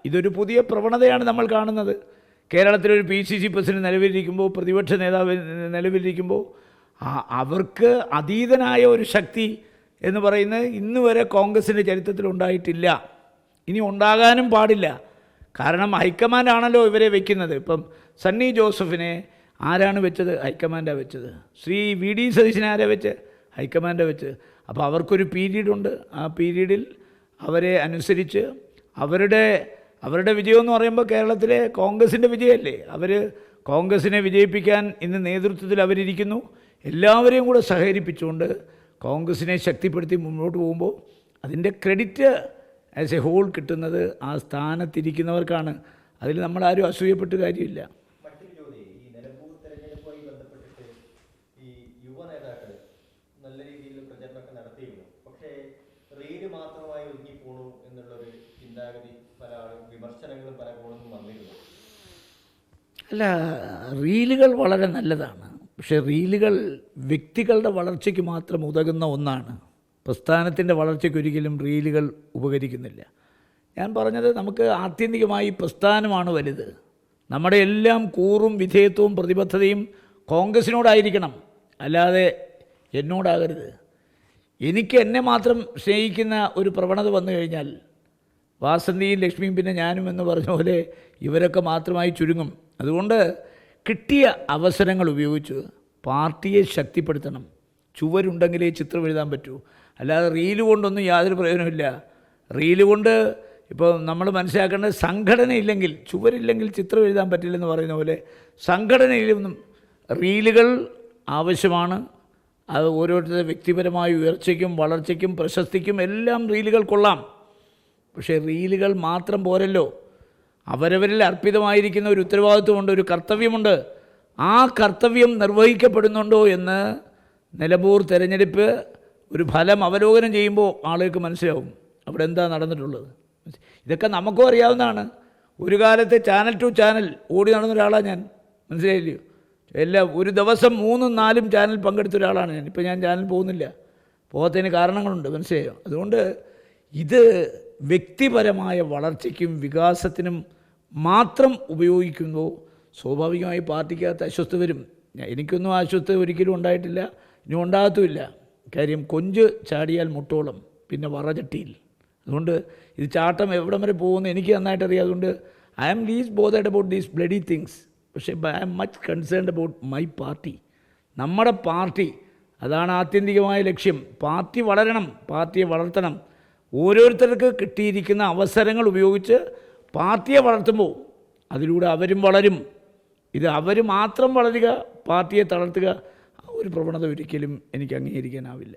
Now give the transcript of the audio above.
ഇതൊരു പുതിയ പ്രവണതയാണ് നമ്മൾ കാണുന്നത്. കേരളത്തിലൊരു PCC പ്രസിഡന്റ് നിലവിലിരിക്കുമ്പോൾ, പ്രതിപക്ഷ നേതാവ് നിലവിലിരിക്കുമ്പോൾ അവർക്ക് അതീതനായ ഒരു ശക്തി എന്ന് പറയുന്നത് ഇന്ന് വരെ കോൺഗ്രസിൻ്റെ ചരിത്രത്തിൽ ഉണ്ടായിട്ടില്ല, ഇനി ഉണ്ടാകാനും പാടില്ല. കാരണം ഹൈക്കമാൻഡാണല്ലോ ഇവരെ വെക്കുന്നത്. ഇപ്പം സണ്ണി ജോസഫിനെ ആരാണ് വെച്ചത്? ഹൈക്കമാൻഡാണ് വെച്ചത്. ശ്രീ VD സതീശനെ ആരാണ് വെച്ച്? ഹൈക്കമാൻഡാണ് വെച്ച്. അപ്പോൾ അവർക്കൊരു പീരീഡുണ്ട്. ആ പീരീഡിൽ അവരെ അനുസരിച്ച് അവരുടെ വിജയം എന്ന് പറയുമ്പോൾ കേരളത്തിലെ കോൺഗ്രസിൻ്റെ വിജയമല്ലേ. അവർ കോൺഗ്രസിനെ വിജയിപ്പിക്കാൻ ഇന്ന് നേതൃത്വത്തിൽ അവരിയ്ക്കുന്നു. എല്ലാവരെയും കൂടെ സഹകരിപ്പിച്ചുകൊണ്ട് കോൺഗ്രസിനെ ശക്തിപ്പെടുത്തി മുന്നോട്ട് പോകുമ്പോൾ അതിൻ്റെ ക്രെഡിറ്റ് ആസ് എ ഹോൾ കിട്ടുന്നത് ആ സ്ഥാനത്തിരിക്കുന്നവർക്കാണ്. അതിൽ നമ്മളാരും അസൂയപ്പെട്ട് കാര്യമില്ല. മറ്റൊരു ചോദ്യം, ഈ നിലമ്പൂർ തെരഞ്ഞെടുപ്പുമായി ബന്ധപ്പെട്ടിട്ട് ഈ യുവ നേതാക്കൾ നല്ല രീതിയിൽ പ്രചരണമൊക്കെ നടത്തിയിരുന്നു. പക്ഷേ റീല് മാത്രമായി ഒതുങ്ങിപ്പോണു എന്നുള്ളൊരു ചിന്താഗതി പല വിമർശനങ്ങളും പല കോണും വന്നിരുന്നു. അല്ല, റീലുകൾ വളരെ നല്ലതാണ്. പക്ഷേ റീലുകൾ വ്യക്തികളുടെ വളർച്ചയ്ക്ക് മാത്രം ഉതകുന്ന ഒന്നാണ്. പ്രസ്ഥാനത്തിൻ്റെ വളർച്ചയ്ക്കൊരിക്കലും റീലുകൾ ഉപകരിക്കുന്നില്ല. ഞാൻ പറഞ്ഞത്, നമുക്ക് ആത്യന്തികമായി പ്രസ്ഥാനമാണ് വലുത്. നമ്മുടെ എല്ലാം കൂറും വിധേയത്വവും പ്രതിബദ്ധതയും കോൺഗ്രസിനോടായിരിക്കണം, അല്ലാതെ എന്നോടാകരുത്. എനിക്ക് എന്നെ മാത്രം സ്നേഹിക്കുന്ന ഒരു പ്രവണത വന്നു കഴിഞ്ഞാൽ വാസന്തിയും ലക്ഷ്മിയും പിന്നെ ഞാനും എന്ന് പറഞ്ഞ പോലെ ഇവരൊക്കെ മാത്രമായി ചുരുങ്ങും. അതുകൊണ്ട് കിട്ടിയ അവസരങ്ങൾ ഉപയോഗിച്ച് പാർട്ടിയെ ശക്തിപ്പെടുത്തണം. ചുവരുണ്ടെങ്കിലേ ചിത്രം എഴുതാൻ പറ്റൂ, അല്ലാതെ റീല് കൊണ്ടൊന്നും യാതൊരു പ്രയോജനമില്ല. റീല് കൊണ്ട് ഇപ്പോൾ നമ്മൾ മനസ്സിലാക്കേണ്ടത്, സംഘടനയില്ലെങ്കിൽ, ചുവരില്ലെങ്കിൽ ചിത്രം എഴുതാൻ പറ്റില്ലെന്ന് പറയുന്ന പോലെ സംഘടനയിലൊന്നും റീലുകൾ ആവശ്യമാണ്. അത് ഓരോരുത്തരുടെ വ്യക്തിപരമായ ഉയർച്ചയ്ക്കും വളർച്ചയ്ക്കും പ്രശസ്തിക്കും എല്ലാം റീലുകൾ കൊള്ളാം. പക്ഷേ റീലുകൾ മാത്രം പോരല്ലോ. അവരവരിൽ അർപ്പിതമായിരിക്കുന്ന ഒരു ഉത്തരവാദിത്വമുണ്ട്, ഒരു കർത്തവ്യമുണ്ട്. ആ കർത്തവ്യം നിർവഹിക്കപ്പെടുന്നുണ്ടോ എന്ന് നിലമ്പൂർ തെരഞ്ഞെടുപ്പ് ഒരു ഫലം അവലോകനം ചെയ്യുമ്പോൾ ആളുകൾക്ക് മനസ്സിലാവും അവിടെ എന്താ നടന്നിട്ടുള്ളത്. ഇതൊക്കെ നമുക്കും അറിയാവുന്നതാണ്. ഒരു കാലത്ത് ചാനൽ ടു ചാനൽ ഓടി നടന്ന ഒരാളാണ് ഞാൻ, മനസ്സിലായില്ലയോ? ഒരു ദിവസം 3ഉം 4ഉം ചാനൽ പങ്കെടുത്ത ഒരാളാണ് ഞാൻ. ഇപ്പോൾ ഞാൻ ചാനൽ പോകുന്നില്ല, പോകാത്തതിന് കാരണങ്ങളുണ്ട്, മനസ്സിലായോ? അതുകൊണ്ട് ഇത് വ്യക്തിപരമായ വളർച്ചയ്ക്കും വികാസത്തിനും മാത്രം ഉപയോഗിക്കുമ്പോൾ സ്വാഭാവികമായി പാർട്ടിക്കകത്ത് അസ്വസ്ഥ വരും. എനിക്കൊന്നും അസ്വസ്ഥ ഒരിക്കലും ഉണ്ടായിട്ടില്ല, ഇനി ഉണ്ടാകത്തുമില്ല. കാര്യം കൊഞ്ച് ചാടിയാൽ മുട്ടോളം, പിന്നെ വറചട്ടിയിൽ. അതുകൊണ്ട് ഇത് ചാട്ടം എവിടം വരെ പോകുമെന്ന് എനിക്ക് നന്നായിട്ടറിയാം. അതുകൊണ്ട് I am least bothered about these bloody things. പക്ഷേ I am much concerned about my party. നമ്മുടെ പാർട്ടി, അതാണ് ആത്യന്തികമായ ലക്ഷ്യം. പാർട്ടി വളരണം, പാർട്ടിയെ വളർത്തണം. ഓരോരുത്തർക്ക് കിട്ടിയിരിക്കുന്ന അവസരങ്ങൾ ഉപയോഗിച്ച് പാർട്ടിയെ വളർത്തുമ്പോൾ അതിലൂടെ അവരും വളരും. ഇത് അവർ മാത്രം വളരുക, പാർട്ടിയെ തളർത്തുക, ഒരു പ്രവണത ഒരിക്കലും എനിക്ക് അംഗീകരിക്കാനാവില്ല.